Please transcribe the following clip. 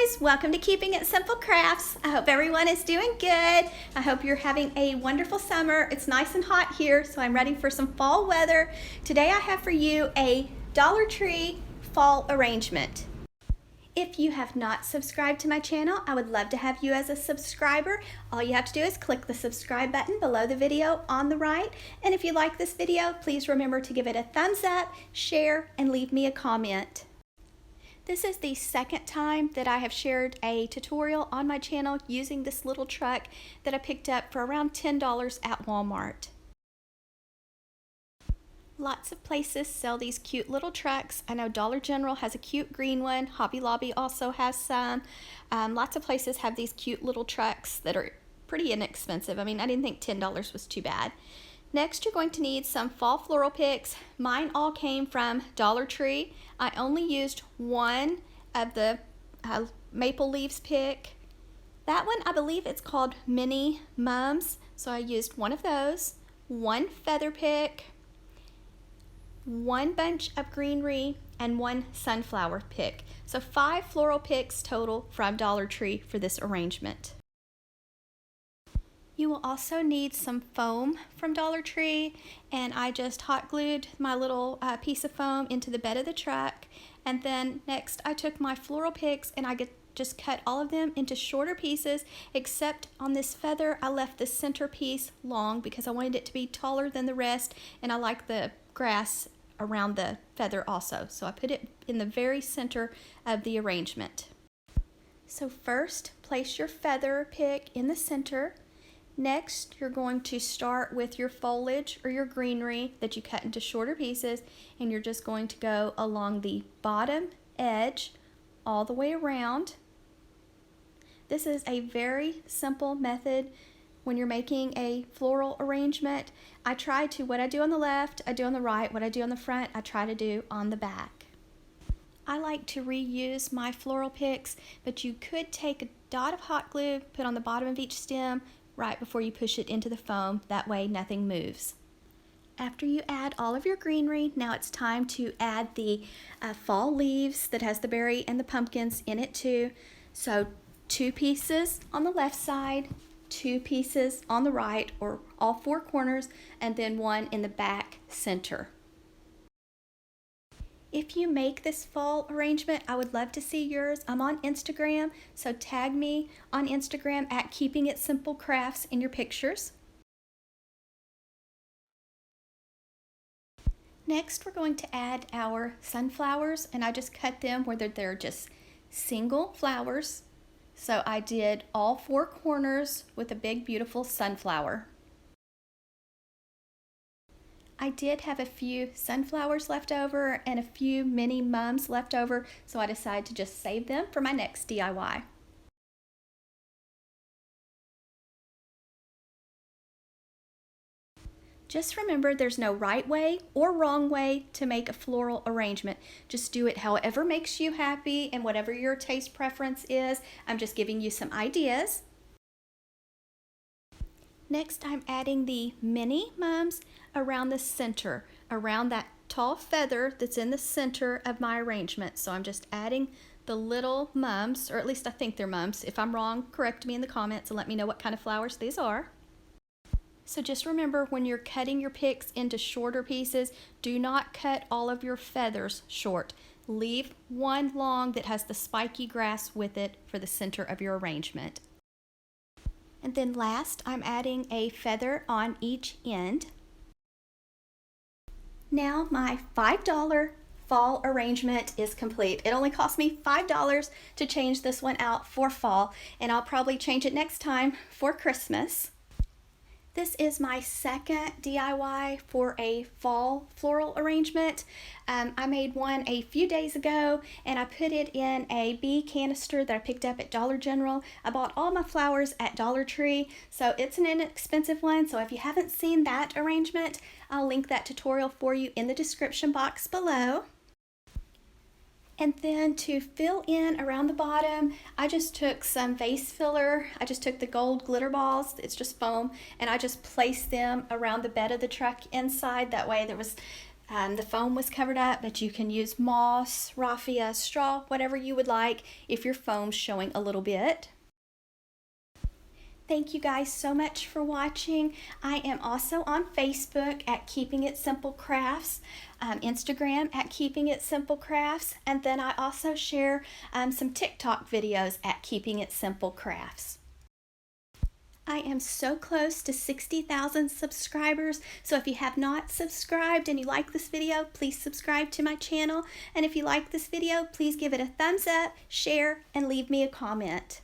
guys, welcome to Keeping It Simple Crafts. I hope everyone is doing good. I hope you're having a wonderful summer. It's nice and hot here, so I'm ready for some fall weather. Today I have for you a Dollar Tree fall arrangement. If you have not subscribed to my channel, I would love to have you as a subscriber. All you have to do is click the subscribe button below the video on the right. And if you like this video, please remember to give it a thumbs up, share, and leave me a comment. This is the second time that I have shared a tutorial on my channel using this little truck that I picked up for around $10 at Walmart. Lots of places sell these cute little trucks. I know Dollar General has a cute green one. Hobby Lobby also has some. Lots of places have these cute little trucks that are pretty inexpensive. I mean, I didn't think $10 was too bad. Next, you're going to need some fall floral picks. Mine all came from Dollar Tree. I only used one of the maple leaves pick. That one, I believe it's called Mini Mums. So I used one of those, one feather pick, one bunch of greenery, and one sunflower pick. So 5 floral picks total from Dollar Tree for this arrangement. You will also need some foam from Dollar Tree, and I just hot glued my little piece of foam into the bed of the truck. And then next I took my floral picks and I just cut all of them into shorter pieces, except on this feather I left the centerpiece long because I wanted it to be taller than the rest, and I like the grass around the feather also. So I put it in the very center of the arrangement. So first, place your feather pick in the center. Next, you're going to start with your foliage or your greenery that you cut into shorter pieces, and you're just going to go along the bottom edge all the way around. This is a very simple method when you're making a floral arrangement. I try to, what I do on the left, I do on the right. What I do on the front, I try to do on the back. I like to reuse my floral picks, but you could take a dot of hot glue, put on the bottom of each stem, right before you push it into the foam. That way nothing moves. After you add all of your greenery, now it's time to add the fall leaves that has the berry and the pumpkins in it too. So 2 pieces on the left side, 2 pieces on the right, or all 4 corners, and then 1 in the back center. If you make this fall arrangement, I would love to see yours. I'm on Instagram, so tag me on Instagram at Keeping It Simple Crafts in your pictures. Next, we're going to add our sunflowers, and I just cut them where they're just single flowers. So I did all 4 corners with a big, beautiful sunflower. I did have a few sunflowers left over and a few mini mums left over, so I decided to just save them for my next DIY. Just remember, there's no right way or wrong way to make a floral arrangement. Just do it however makes you happy and whatever your taste preference is. I'm just giving you some ideas. Next, I'm adding the mini mums around the center, around that tall feather that's in the center of my arrangement. So I'm just adding the little mums, or at least I think they're mums. If I'm wrong, correct me in the comments and let me know what kind of flowers these are. So just remember, when you're cutting your picks into shorter pieces, do not cut all of your feathers short. Leave one long that has the spiky grass with it for the center of your arrangement. And then last, I'm adding a feather on each end. Now my $5 fall arrangement is complete. It only cost me $5 to change this one out for fall, and I'll probably change it next time for Christmas. This is my second DIY for a fall floral arrangement. I made one a few days ago, and I put it in a bee canister that I picked up at Dollar General. I bought all my flowers at Dollar Tree, so it's an inexpensive one. So if you haven't seen that arrangement, I'll link that tutorial for you in the description box below. And then to fill in around the bottom, I just took some vase filler. I just took the gold glitter balls, it's just foam, and I just placed them around the bed of the truck inside. That way there was The foam was covered up, but you can use moss, raffia, straw, whatever you would like if your foam's showing a little bit. Thank you guys so much for watching. I am also on Facebook at Keeping It Simple Crafts, Instagram at Keeping It Simple Crafts, and then I also share some TikTok videos at Keeping It Simple Crafts. I am so close to 60,000 subscribers, so if you have not subscribed and you like this video, please subscribe to my channel. And if you like this video, please give it a thumbs up, share, and leave me a comment.